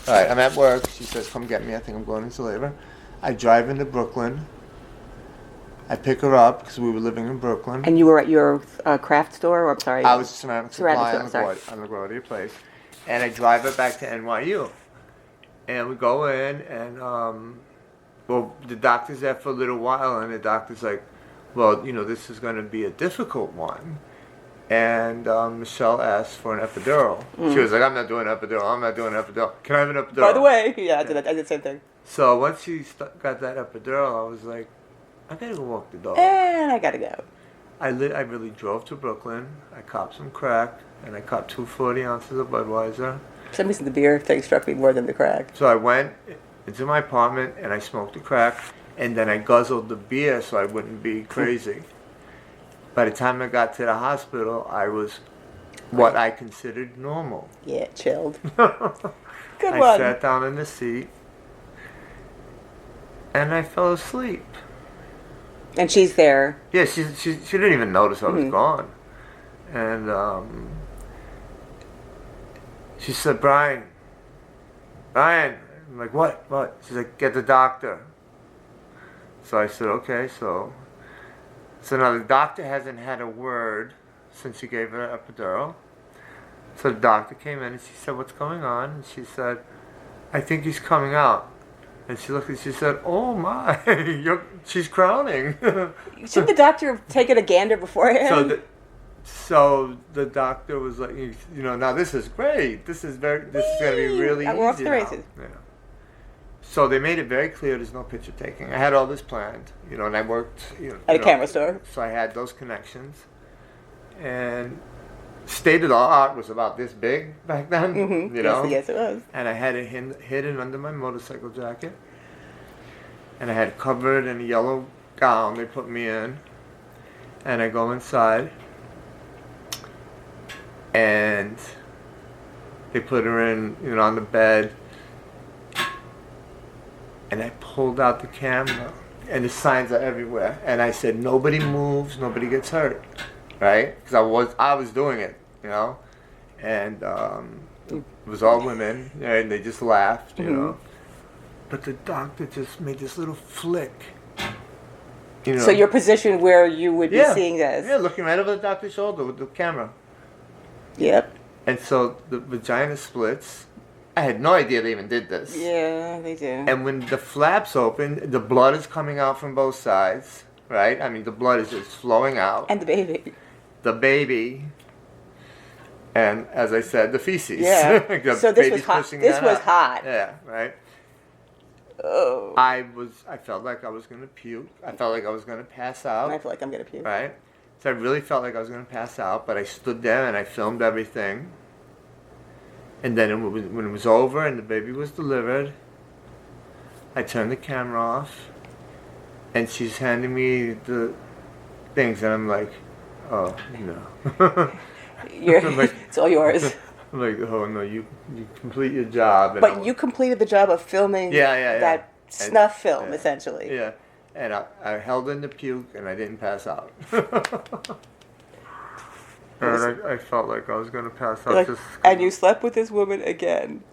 All right, I'm at work. She says, come get me. I think I'm going into labor. I drive into Brooklyn. I pick her up because we were living in Brooklyn. And you were at your craft store, or I'm sorry, I was ceramic supply store, sorry. on the LaGuardia place. And I drive her back to NYU. And we go in, and, well, the doctor's there for a little while, and the doctor's like, well, you know, this is going to be a difficult one. And Michelle asked for an epidural. She was like, I'm not doing an epidural. I'm not doing an epidural. Can I have an epidural? By the way, yeah, I did the same thing. So once she got that epidural, I was like, I gotta go walk the dog. And I gotta go. I really drove to Brooklyn. I copped some crack, and I copped 240 ounces of Budweiser. For some reason, the beer thing struck me more than the crack. So I went into my apartment, and I smoked the crack, and then I guzzled the beer so I wouldn't be crazy. By the time I got to the hospital, I was what I considered normal. Yeah, chilled. Good I one. sat down in the seat, and I fell asleep. And she's there. Yeah, she didn't even notice I was gone. And she said, Brian. I'm like, what? She's like, get the doctor. So I said, okay, so now the doctor hasn't had a word since she gave her epidural. So the doctor came in and she said, what's going on? And she said, I think he's coming out. And she looked and she said, oh my, she's crowning. Shouldn't the doctor have taken a gander beforehand? So the doctor was like, you know, now this is great. This is going to be really easy. We're off the races. Yeah. So they made it very clear there's no picture taking. I had all this planned, you know, and I worked at a camera store. So I had those connections. And state of the art was about this big back then, you know. Yes, it was. And I had it hidden under my motorcycle jacket. And I had it covered in a yellow gown they put me in. And I go inside. And they put her in, you know, on the bed. And I pulled out the camera. And the signs are everywhere. And I said, nobody moves, nobody gets hurt. Right? Because I was doing it, you know. And it was all women. And they just laughed, you know. But the doctor just made this little flick. You know. So your position where you would be seeing this. Yeah, looking right over the doctor's shoulder with the camera. Yep. And so the vagina splits. I had no idea they even did this. Yeah, they do. And when the flaps open, the blood is coming out from both sides, right? I mean, the blood is just flowing out. And the baby. The baby. And as I said, the feces. Yeah. So this was hot. This was hot. Yeah, right? Oh. I felt like I was going to puke. I felt like I was going to pass out. I feel like I'm going to puke. Right? So I really felt like I was going to pass out, but I stood there and I filmed everything. And then when it was over and the baby was delivered, I turned the camera off, and she's handing me the things, and I'm like, oh, no. It's all yours. I'm like, oh, no, you complete your job. And but you completed the job of filming that snuff film, essentially. Yeah. And I held in the puke, and I didn't pass out. And I felt like I was going to pass out. And you slept with this woman again.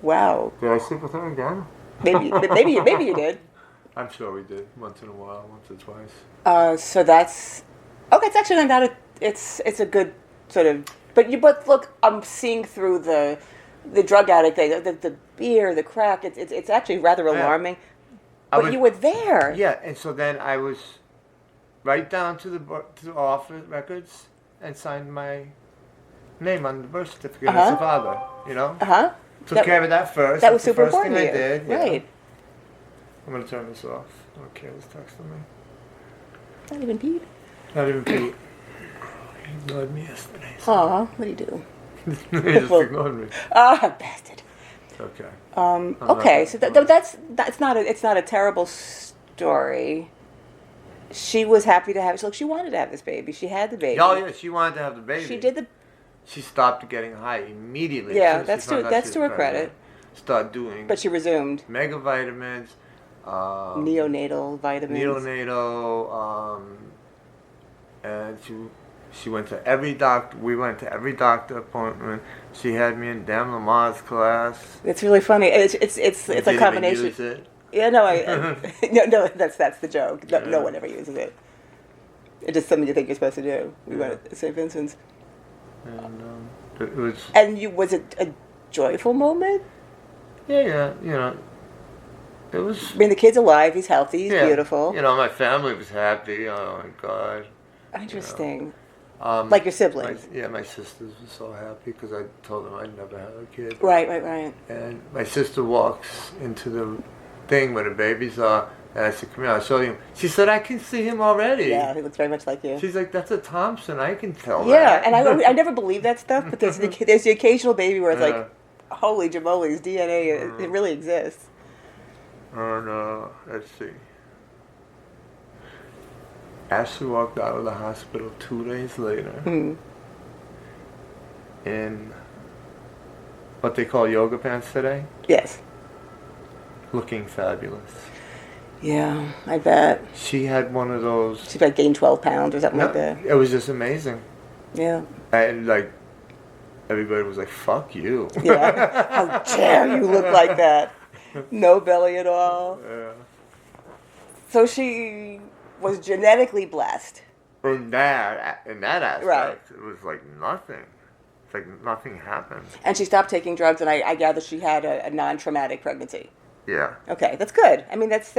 Wow. Did I sleep with her again? Maybe you did. I'm sure we did. Once in a while, once or twice. So that's... Okay, it's actually not it's a good sort of... But look, I'm seeing through the drug addict thing, the beer, the crack. It's actually rather alarming. But you were there. Yeah, and so then I was right down to the office records and signed my name on the birth certificate as a father. You know. Took care of that first. That was super important. to you. First thing I did. Right. Yeah. I'm gonna turn this off. Okay, was texting me. Not even Pete. Not even Pete. He ignored me yesterday. So. Aw, what do you do? He just ignored me. Ah, bastard. Okay. Okay, so it's not a terrible story. She was happy to have. Look, she wanted to have this baby. She had the baby. Oh yeah, she wanted to have the baby. She did She stopped getting high immediately. Yeah, that's to her credit. Start doing. But she resumed. Mega vitamins. Neonatal vitamins. Neonatal. And She went to every doctor. We went to every doctor appointment. She had me in Dan Lamar's class. It's really funny. It's a Didn't combination. even use it. Yeah, no, no, that's the joke. No, no one ever uses it. It's just something you think you're supposed to do. We went to St. Vincent's. And it was. And was it a joyful moment? Yeah, it was. I mean, the kid's alive. He's healthy. He's beautiful. My family was happy. Oh my God. Interesting. Like your siblings. My sisters were so happy because I told them I'd never have a kid. Right. And my sister walks into the thing where the babies are, and I said, "Come here, I'll show you." She said, "I can see him already." Yeah, he looks very much like you. She's like, "That's a Thompson. I can tell." Yeah, that. and I never believe that stuff, but there's the occasional baby where it's like, holy jamolies, DNA, it really exists. And let's see. Ashley walked out of the hospital 2 days later in what they call yoga pants today. Yes. Looking fabulous. Yeah, I bet. She had one of those. She might gain 12 pounds or something like that. It was just amazing. Yeah. And everybody was like, "Fuck you." Yeah. How dare you look like that? No belly at all. Yeah. So she was genetically blessed. In that aspect, Right. it was like nothing. It's like nothing happened. And she stopped taking drugs, and I gather she had a non-traumatic pregnancy. Yeah. Okay, that's good. I mean, that's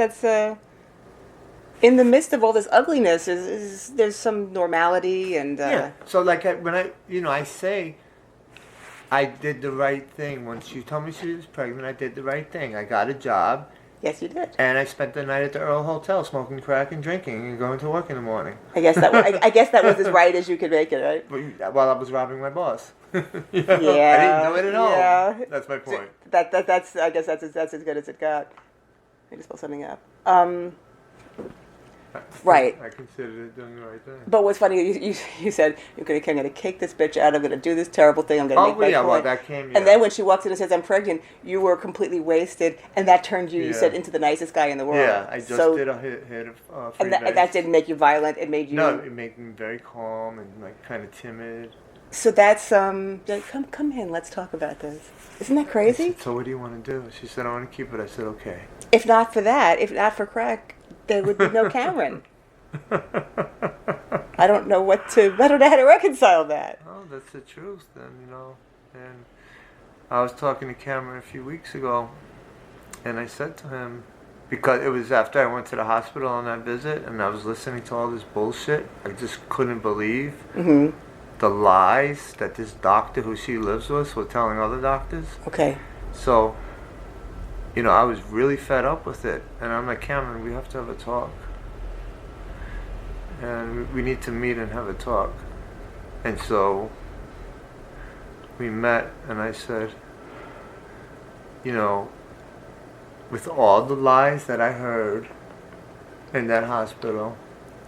in the midst of all this ugliness, there's some normality and. Yeah. So when I say, I did the right thing. When she told me she was pregnant, I did the right thing. I got a job. Yes, you did. And I spent the night at the Earl Hotel smoking crack and drinking and going to work in the morning. I guess that was as right as you could make it, right? While I was robbing my boss. Yeah. I didn't do it at all. Yeah. That's my point. That's I guess that's as good as it got. I just pulled something up. Right. I considered it doing the right thing. But what's funny, you said, I'm going to kick this bitch out, I'm going to do this terrible thing, I'm going to make my point. Well, that came, And then when she walks in and says, I'm pregnant, you were completely wasted, and that turned you, you said, into the nicest guy in the world. Yeah, I just did a hit of and that didn't make you violent, it made you... No, it made me very calm and kind of timid. So that's, come in, let's talk about this. Isn't that crazy? Said, so what do you want to do? She said, I want to keep it. I said, okay. If not for that, if not for crack, there would be no Cameron. I don't know how to reconcile that. Oh, that's the truth then, And I was talking to Cameron a few weeks ago, and I said to him, because it was after I went to the hospital on that visit, and I was listening to all this bullshit, I just couldn't believe the lies that this doctor who she lives with was telling other doctors. Okay. So, I was really fed up with it, and I'm like, Cameron, we have to have a talk. And we need to meet and have a talk. And so we met, and I said, with all the lies that I heard in that hospital,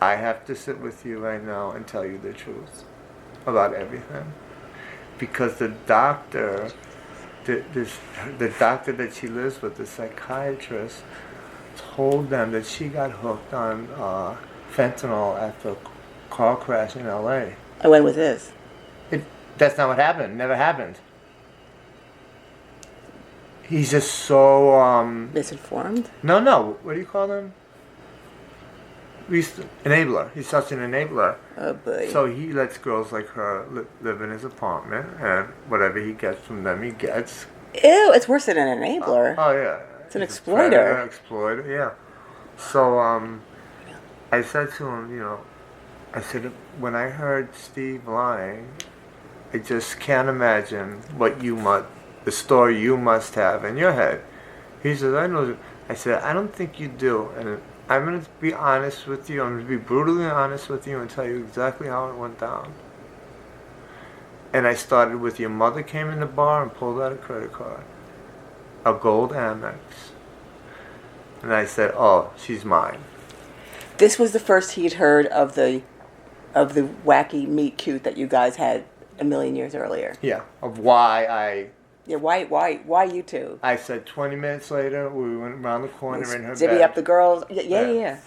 I have to sit with you right now and tell you the truth about everything. Because the doctor, the doctor that she lives with, the psychiatrist, told them that she got hooked on fentanyl after a car crash in L.A. And when was this? That's not what happened. Never happened. He's just so... misinformed? No. What do you call them? Enabler. He's such an enabler. Oh, boy. So he lets girls like her live in his apartment, and whatever he gets from them, he gets. Ew, it's worse than an enabler. Oh, yeah. It's an exploiter. Exploiter, yeah. So, I said to him, I said, when I heard Steve lying, I just can't imagine the story you must have in your head. He said, I know. I said, I don't think you do. And I'm going to be honest with you. I'm going to be brutally honest with you and tell you exactly how it went down. And I started with your mother came in the bar and pulled out a credit card, a gold Amex. And I said, oh, she's mine. This was the first he'd heard of the wacky meet cute that you guys had a million years earlier. Yeah, of why I... Yeah, why you two? I said 20 minutes later, we went around the corner in her Divvy bed. up the girls. Yeah.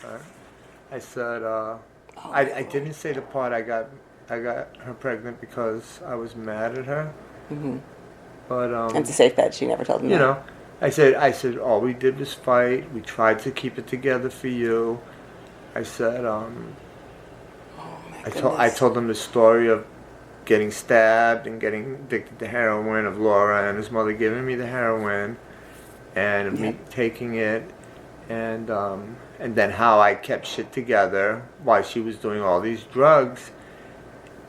I said, I didn't say the part I got I got her pregnant because I was mad at her. Mm-hmm. But And it's a safe bet. She never told him you that. know, I said, all we did was fight. We tried to keep it together for you. I said, Oh my I goodness. told him the story of getting stabbed and getting addicted to heroin, of Laura and his mother giving me the heroin, and of me taking it, and then how I kept shit together while she was doing all these drugs.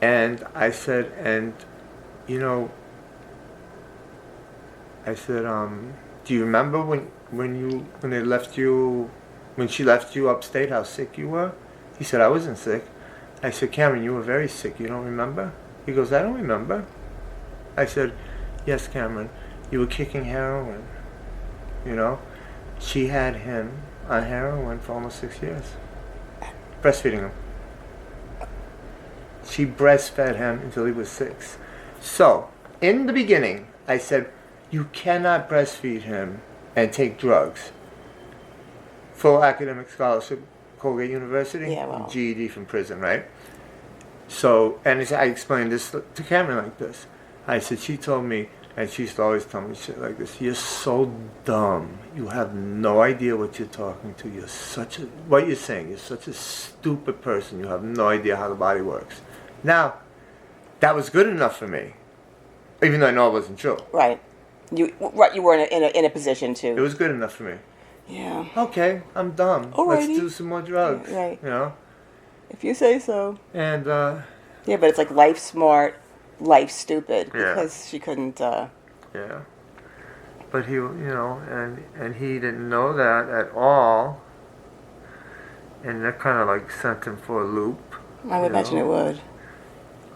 And I said, and you know, I said, do you remember when they left you, when she left you upstate, how sick you were? He said, I wasn't sick. I said, Cameron, you were very sick. You don't remember? He goes, I don't remember. I said, yes, Cameron, you were kicking heroin. You know, she had him on heroin for almost 6 years, breastfeeding him. She breastfed him until he was 6. So, in the beginning, I said, you cannot breastfeed him and take drugs. Full academic scholarship, Colgate University, Yeah, well. GED from prison, right? So, and I explained this to Cameron like this. I said, she told me, and she used to always tell me shit like this, you're so dumb. You have no idea what you're talking to. You're such a, what you're saying, you're such a stupid person. You have no idea how the body works. Now, that was good enough for me, even though I know it wasn't true. Right. You were in a position It to. was good enough for me. Yeah. Okay, I'm dumb. Alrighty. Let's do some more drugs. Yeah, right. You know? If you say so. And, Yeah, but it's like life smart, life stupid, Yeah. because she couldn't. yeah. But he, you know, and he didn't know that at all. And that kind of like sent him for a loop. I would imagine it would.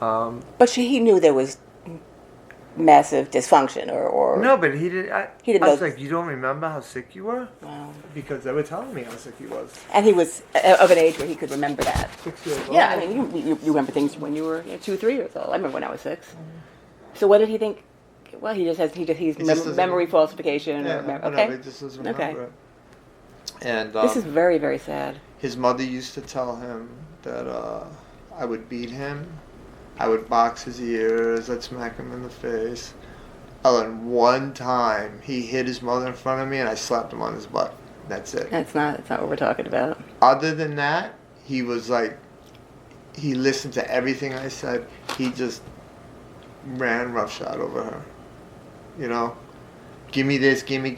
Um, But he knew there was massive dysfunction, or no, but he didn't. He didn't I was know- like, you don't remember how sick you were? Wow. Because they were telling me how sick he was. And he was of an age where he could remember that. 6 years old. Yeah, I mean, you remember things when you were 2, 3 years old. I remember when I was 6. So what did he think? Well, he's doesn't- memory falsification. Yeah, or whatever, okay. he just doesn't remember Okay. it. And This is very, very sad. his mother used to tell him that I would beat him, I would box his ears, I'd smack him in the face. Oh, and one time he hit his mother in front of me and I slapped him on his butt. That's it. That's not what we're talking about. Other than that, he was like, he listened to everything I said. He just ran roughshod over her. You know? Give me this, give me.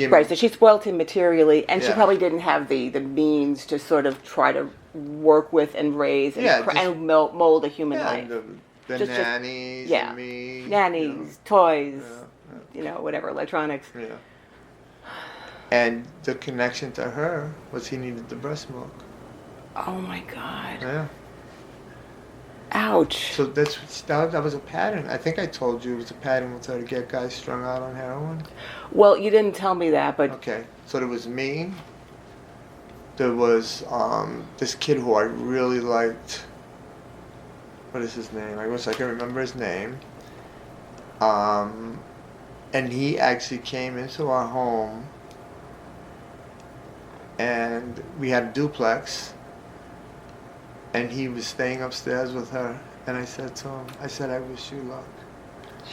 Right, so she spoiled him materially, and she Yeah. probably didn't have the means to sort of try to work with and raise and, Yeah, just- and mold a human Yeah, life. the Just- nannies yeah. and me. Nannies, toys, Yeah. Whatever, electronics. Yeah. And the connection to her was he needed the breast milk. Oh my God. Yeah. Ouch. So that was a pattern. I think I told you it was a pattern with her to get guys strung out on heroin. Well, you didn't tell me that, but Okay. So there was me. There was this kid who I really liked. What is his name? I wish I could remember his name. And he actually came into our home, and we had a duplex, and he was staying upstairs with her, and I said to him, I wish you luck.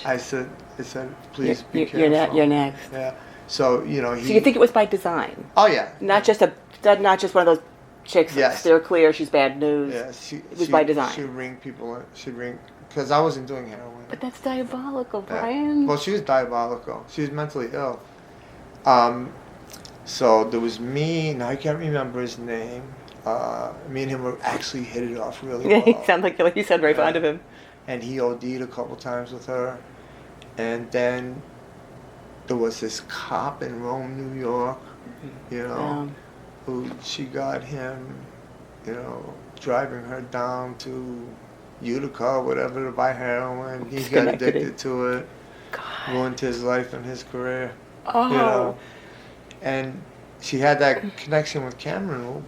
I said, please be careful. you're next. Yeah. So, he... So you think it was by design? Oh, yeah. Not just one of those chicks that Yes. steer clear, she's bad news. Yeah, It was by design. She'd ring people, because I wasn't doing heroin. But that's diabolical, Yeah. Brian. Well, she was diabolical. She was mentally ill. So there was me, now I can't remember his name. Me and him were actually hit it off really Yeah, well. you sound like you sound very fond of him. And he OD'd a couple times with her. And then there was this cop in Rome, New York, who she got him, driving her down to Utica or whatever to buy heroin. He got Schenectady. addicted to it, God. ruined his life and his career. Oh. And she had that connection with Cameron,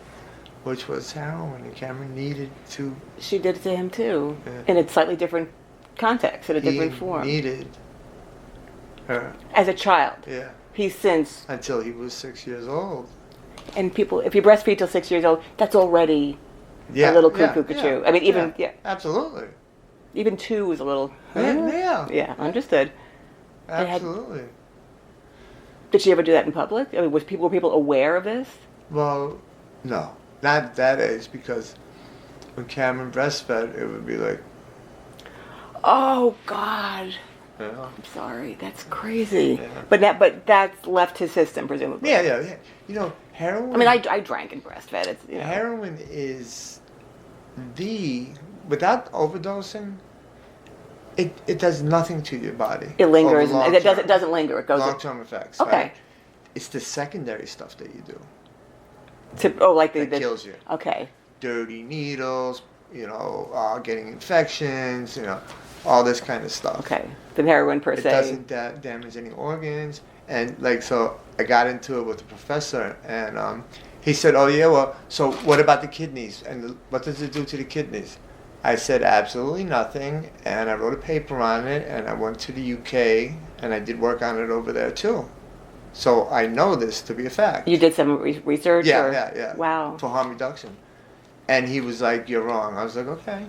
which was heroin, and Cameron needed to. She did it to him too, Yeah. in a slightly different context, in a different form. He needed her. As a child. Yeah. He's since, Until he was 6 years old. and people, if you breastfeed till 6 years old, that's already Yeah, a little yeah, cuckoo. yeah, I mean, even absolutely. even 2 is a little. Yeah. Yeah, understood. Absolutely. Did she ever do that in public? I mean, were people aware of this? Well, no, not at that age, because when Cameron breastfed, it would be like, Oh God. you know. I'm sorry. That's crazy. Yeah. But that's left his system, presumably. Yeah. You know, heroin. I mean, I drank and breastfed. It's Heroin is without overdosing, it does nothing to your body. It lingers. Over And it doesn't linger. It goes long-term effects. Okay. Right? It's the secondary stuff that you do like that kills you. Okay. Dirty needles, getting infections, all this kind of stuff. Okay. The heroin per It se. doesn't damage any organs. And so I got into it with the professor, and he said, "Oh yeah, well, so what about the kidneys? And what does it do to the kidneys?" I said, "Absolutely nothing." And I wrote a paper on it, and I went to the UK, and I did work on it over there too. So I know this to be a fact. You did some research? Yeah. Wow. For harm reduction. And he was like, "You're wrong." I was like, "Okay."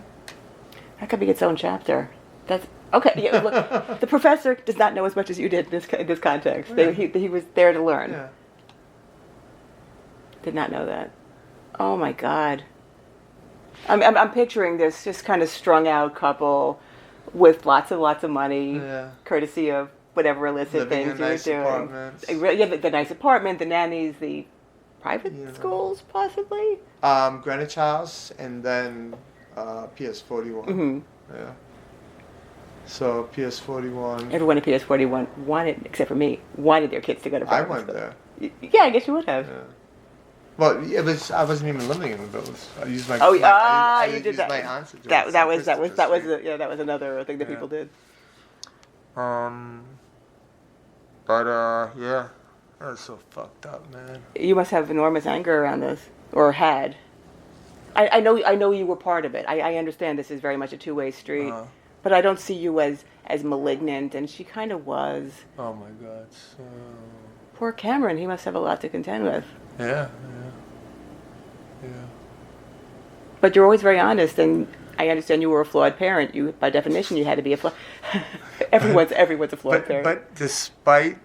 That could be its own chapter. That's okay. Yeah, look, the professor does not know as much as you did in this context. Yeah. He was there to learn. Yeah. Did not know that. Oh my God. I'm picturing this just kind of strung out couple with lots of money, Yeah. courtesy of whatever illicit Living in things you were nice doing. apartments. Yeah, the nice apartment, the nannies, the private You know. schools, possibly. Greenwich House, and then PS41. Mm-hmm. Yeah. So PS41. Everyone at PS41 wanted, except for me, wanted their kids to go to I private went school. there. Yeah, I guess you would have. Yeah. Well, I wasn't even living in the village. I used my. Oh, I you did used that. my aunt's address. That was Christopher that was another thing that Yeah. people did. Yeah, that was so fucked up, man. You must have enormous anger around this, or had. I know you were part of it. I understand this is very much a two-way street, but I don't see you as malignant, and she kind of was. Oh my God. So. Poor Cameron, he must have a lot to contend with. Yeah. But you're always very honest, and I understand you were a flawed parent. You, by definition, you had to be a flawed. everyone's a flawed parent. But despite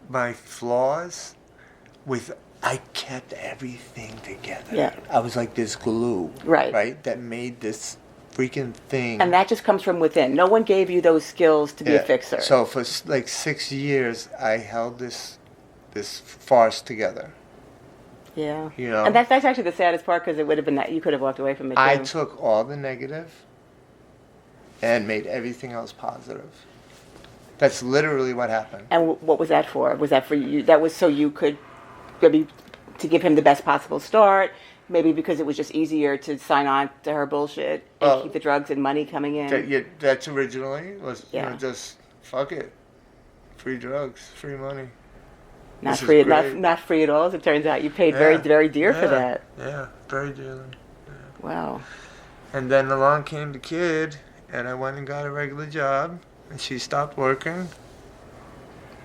my flaws, I kept everything together. Yeah. I was like this glue. Right. That made this freaking thing. And that just comes from within. No one gave you those skills to be a fixer. So for like 6 years, I held this farce together. Yeah. And that's actually the saddest part, because it would have been that you could have walked away from it too. I took all the negative and made everything else positive. That's literally what happened. And what was that for? Was that for you? That was so you could maybe to give him the best possible start. Maybe because it was just easier to sign on to her bullshit and keep the drugs and money coming in. That's originally was just fuck it, free drugs, free money. Not free, not free at all. As it turns out, you paid very, very dear for that. Yeah, very dearly. Yeah. Wow. And then along came the kid, and I went and got a regular job, and she stopped working.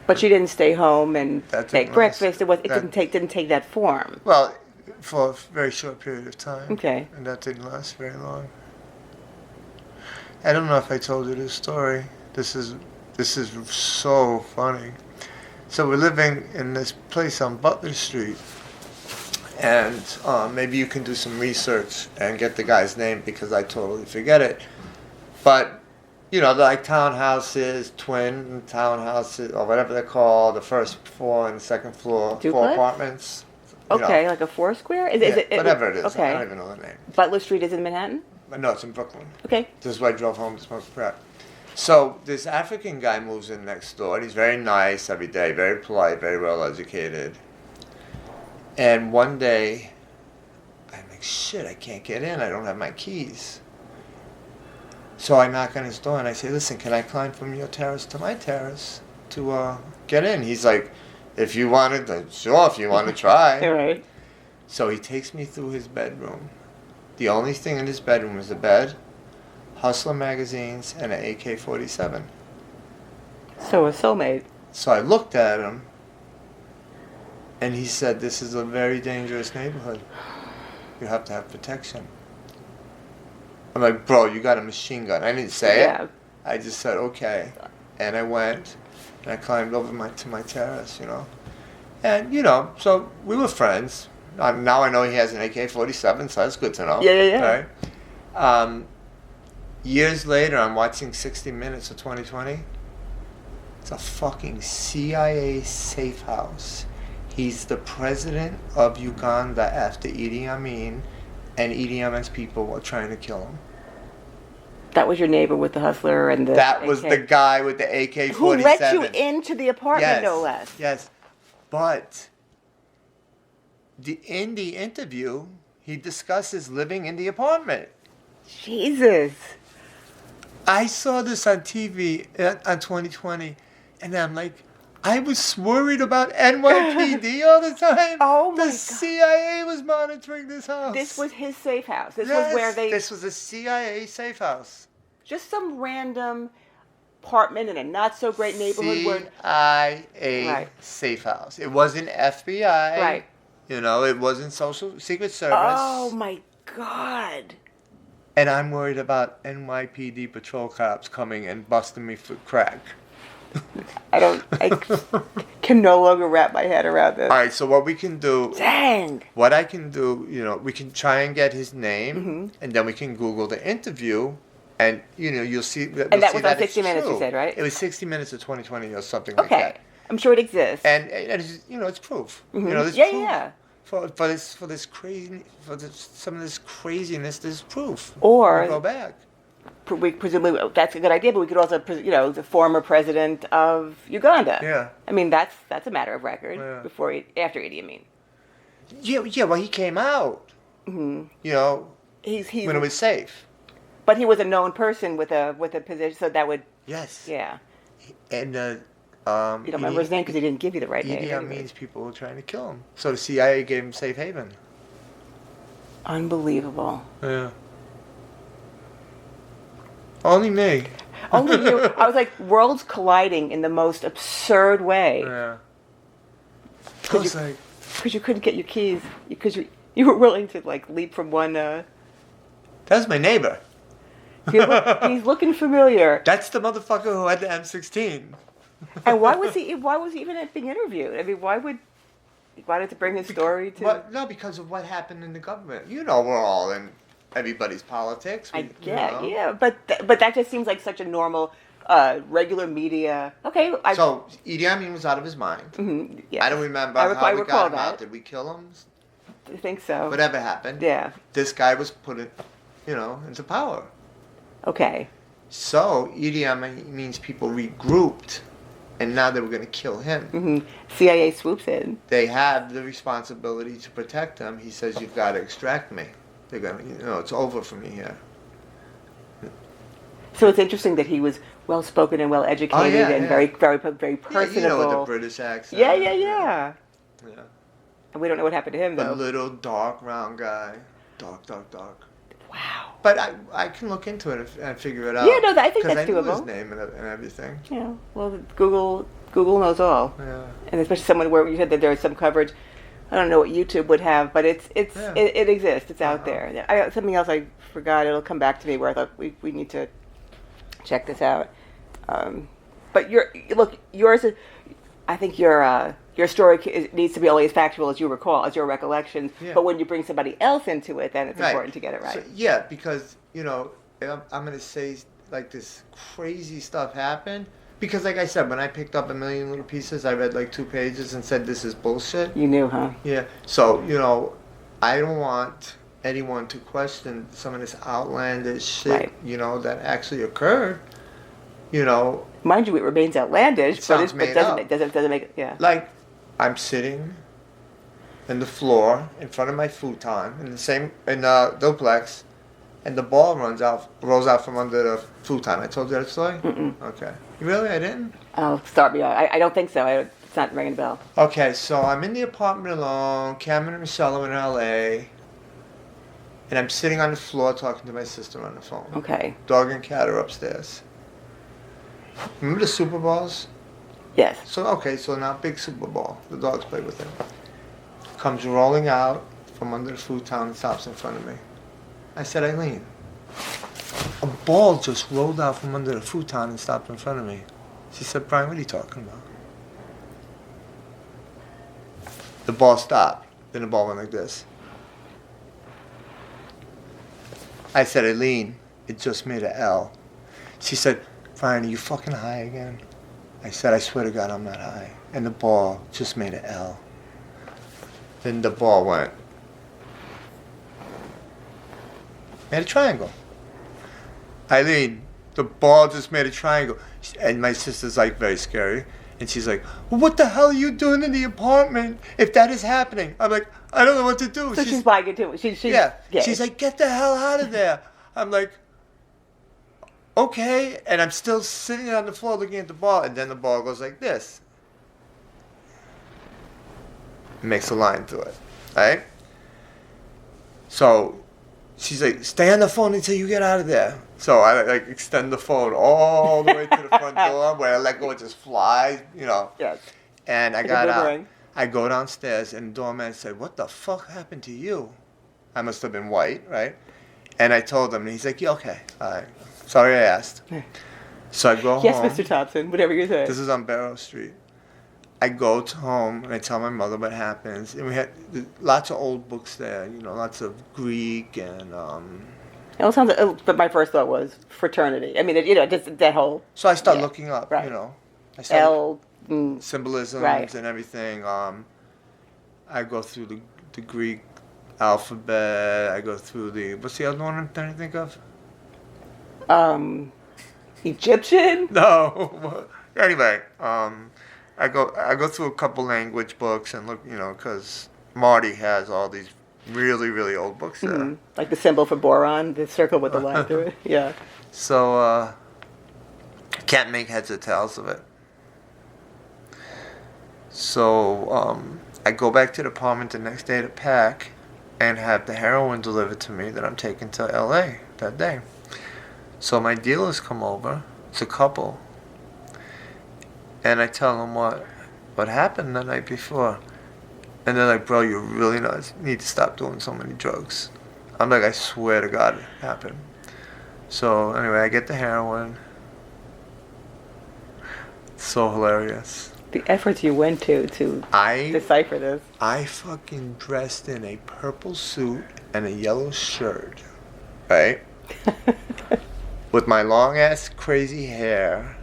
But she didn't stay home and make breakfast. It didn't take that form. Well, for a very short period of time. Okay. And that didn't last very long. I don't know if I told you this story. This is so funny. So we're living in this place on Butler Street, and maybe you can do some research and get the guy's name, because I totally forget it. But like townhouses, twin townhouses, or whatever they're called, the first floor and second floor, Duplex? 4 apartments. Okay, like a Foursquare? Is it whatever it is. Okay. I don't even know the name. Butler Street is in Manhattan? No, it's in Brooklyn. Okay. This is why I drove home to smoke crack. So this African guy moves in next door, and he's very nice every day, very polite, very well educated. And one day, I'm like, shit, I can't get in. I don't have my keys. So I knock on his door and I say, listen, can I climb from your terrace to my terrace to get in? He's like, if you wanted to, sure, if you want to try. All right. So he takes me through his bedroom. The only thing in his bedroom was a bed, Hustler magazines, and an AK-47. So a soulmate. So I looked at him, and he said, this is a very dangerous neighborhood. You have to have protection. I'm like, bro, you got a machine gun. I didn't say Yeah. it. I just said, okay. And I went, and I climbed over to my terrace, you know. And, you know, so we were friends. Now I know he has an AK-47, so that's good to know. Yeah. Right? Years later, I'm watching 60 Minutes of 2020. It's a fucking CIA safe house. He's the president of Uganda after Idi Amin, and Idi Amin's people were trying to kill him. That was your neighbor with the hustler and the That was AK. the guy with the AK-47. Who let you into the apartment, Yes, no less. yes. But in the interview, he discusses living in the apartment. Jesus. I saw this on TV on 2020, and I'm like, I was worried about NYPD all the time. Oh my The God. CIA was monitoring this house. This was his safe house. This Yes, was where they... This was a CIA safe house. Just some random apartment in a not-so-great neighborhood where... CIA Right. safe house. It wasn't FBI. Right. You know, it wasn't Secret Service. Oh, my God. And I'm worried about NYPD patrol cops coming and busting me for crack. I can no longer wrap my head around this. All right, so what we can do... Dang. What I can do, you know, we can try and get his name, Mm-hmm. and then we can Google the interview, and, you know, you'll see... And that was on 60 Minutes, you said, right? It was 60 Minutes of 2020 or something like Okay. that. I'm sure it exists. And it's, you know, it's proof. Mhm. You know, there's Yeah, proof. yeah. Some of this craziness, there's proof. Or- We'll go back. Presumably, that's a good idea, but we could also, you know, the former president of Uganda. Yeah. I mean, that's a matter of record Yeah. after Idi Amin. Yeah, well, he came out, Mm-hmm. you know, He's when it was safe. but he was a known person with a position, so that would, Yes. yeah. And, You don't remember his name because he didn't give you the right name. Idi anyway. Amin's people were trying to kill him. So the CIA gave him safe haven. Unbelievable. Yeah. Only me. Only you. I was like, worlds colliding in the most absurd way. Yeah. I Could was you- like, Because you couldn't get your keys. Because you were willing to like leap from one. that's my neighbor. He's looking familiar. That's the motherfucker who had the M16. And why was he even being interviewed? I mean, why did it bring his story to? But no, because of what happened in the government. You know, we're all in everybody's politics. I you get, know. yeah, but that just seems like such a normal, regular media. Okay, So Idi Amin was out of his mind. mhm, yeah. I don't remember I how we recall got him that. out. Did we kill him? I think so. Whatever happened. Yeah. This guy was put in, into power. Okay. So Idi Amin means people regrouped, and now they were going to kill him. hmm CIA swoops in. They have the responsibility to protect him. He says, "You've got to extract me. They're going to, it's over for me here." So it's interesting that he was well spoken and well educated and yeah. very personable. Yeah, you know, with the British accent. Yeah. Yeah. And we don't know what happened to him A though. little dark, round guy. Dark. Wow. But I can look into it and figure it out. Yeah, no, I think 'Cause that's I knew doable. his name and everything. Yeah. Well, Google knows all. Yeah. And especially someone where you said that there was some coverage. I don't know what YouTube would have, but it exists. It's out there. Something else I forgot. It'll come back to me where I thought we need to check this out. But yours. I think your story needs to be only as factual as you recall, as your recollections. Yeah. But when you bring somebody else into it, then it's Right. important to get it right. So, yeah, because I'm going to say like this crazy stuff happened. Because like I said, when I picked up A Million Little Pieces, I read like 2 pages and said, "This is bullshit." You knew, huh? Yeah. So, I don't want anyone to question some of this outlandish shit, Right. that actually occurred. Mind you, it remains outlandish, Sounds but made doesn't up. doesn't make it. Yeah. Like, I'm sitting in the floor in front of my futon in duplex, and the ball rolls out from under the futon. I told you that story? Mm-mm. Okay. Really? I didn't? Oh, start me off. I don't think so. It's not ringing a bell. Okay, so I'm in the apartment alone. Cameron and Michelle are in L.A., and I'm sitting on the floor talking to my sister on the phone. Okay. Dog and cat are upstairs. Remember the Super Bowls? Yes. So now big Super Bowl. The dogs play with him. Comes rolling out from under the futon and stops in front of me. I said, "Eileen, a ball just rolled out from under the futon and stopped in front of me. She said, Brian, what are you talking about? The ball stopped. Then the ball went like this. I said, Eileen, it just made an L. She said, Brian, are you fucking high again? I said, I swear to God, I'm not high. And the ball just made an L. Then the ball went. Made a triangle. Eileen, the ball just made a triangle. And my sister's like very scary. And she's like, well, what the hell are you doing in the apartment if that is happening? I'm like, I don't know what to do. So she's buying it too. She's like, get the hell out of there. I'm like, okay. And I'm still sitting on the floor looking at the ball. And then the ball goes like this. It makes a line through it. Right? So she's like, stay on the phone until you get out of there. So I like extend the phone all the way to the front door where I let go, it just flies, you know. Yes. And I got out. I go downstairs and the doorman said, what the fuck happened to you? I must have been white, right? And I told him, and he's like, yeah, okay, all right. Sorry I asked. So I go home. Yes, Mr. Thompson, whatever you say. This is on Barrow Street. I go to home and I tell my mother what happens. And we had lots of old books there, you know, lots of Greek and... It sounds. But my first thought was fraternity. I mean, you know, just that whole. So I start looking up, you know. I start symbolisms and everything. I go through the Greek alphabet. I go through the... What's the other one I'm trying to think of? Egyptian? No. Anyway, I go through a couple language books and look, you know, because Marty has all these really, really old books there. Mm-hmm. Like the symbol for boron, the circle with the line through it. Yeah. So, can't make heads or tails of it. So, I go back to the apartment the next day to pack and have the heroin delivered to me that I'm taking to LA that day. So my dealers come over. It's a couple. And I tell them what happened the night before. And they're like, bro, you really need to stop doing so many drugs. I'm like, I swear to God it happened. So anyway, I get the heroin. It's so hilarious. The efforts you went to decipher this. I fucking dressed in a purple suit and a yellow shirt, right? With my long ass crazy hair.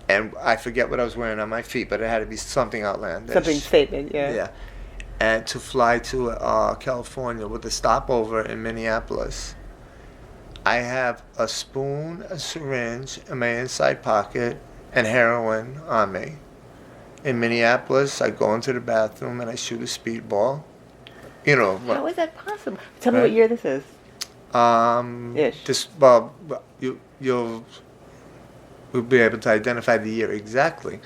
And I forget what I was wearing on my feet, but it had to be something outlandish. Something statement, yeah. Yeah. And to fly to California with a stopover in Minneapolis. I have a spoon, a syringe in my inside pocket, and heroin on me. In Minneapolis, I go into the bathroom and I shoot a speedball. You know. How is that possible? Tell me what year this is. Ish. You'll be able to identify the year exactly.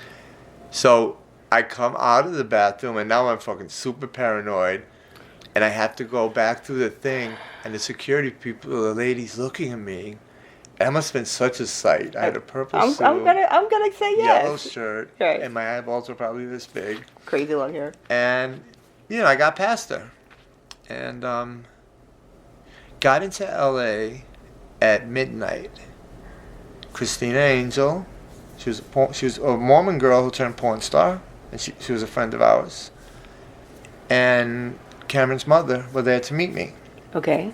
So I come out of the bathroom and now I'm fucking super paranoid, and I have to go back through the thing, and the security people, the ladies looking at me. That must have been such a sight. I had a purple suit. I'm gonna say yes. Yellow shirt, right. And my eyeballs were probably this big. Crazy long hair. And I got past her, and got into LA at midnight. Christina Angel, she was a Mormon girl who turned porn star, and she was a friend of ours. And Cameron's mother were there to meet me. Okay.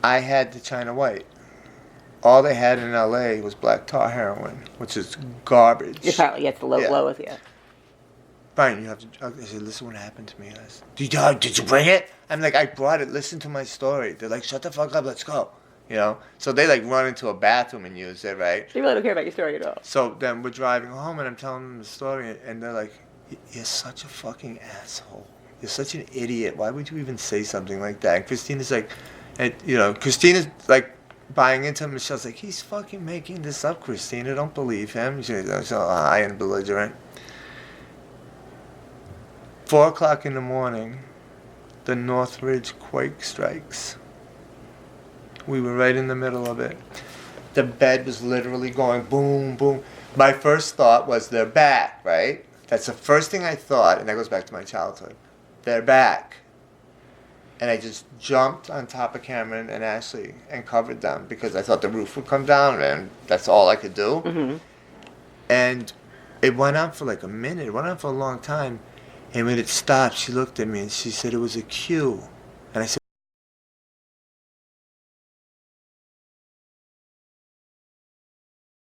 I had the China White. All they had in LA was black tar heroin, which is garbage. Apparently, it's the lowest, yeah. Brian, you have to. I said, listen, what happened to me? Did you bring it? I'm like, I brought it. Listen to my story. They're like, shut the fuck up. Let's go. You know, so they like run into a bathroom and use it, right? They really don't care about your story at all. So then we're driving home and I'm telling them the story, and they're like, "You're such a fucking asshole. You're such an idiot. Why would you even say something like that?" And Christina's like, Christina's like buying into him. Michelle's like, "He's fucking making this up, Christina. Don't believe him." She's so high and belligerent. 4:00 in the morning, the Northridge quake strikes. We were right in the middle of it. The bed was literally going boom, boom. My first thought was, they're back, right? That's the first thing I thought, and that goes back to my childhood. They're back. And I just jumped on top of Cameron and Ashley and covered them because I thought the roof would come down and that's all I could do. Mm-hmm. And it went on for like a minute. It went on for a long time. And when it stopped, she looked at me and she said it was a cue.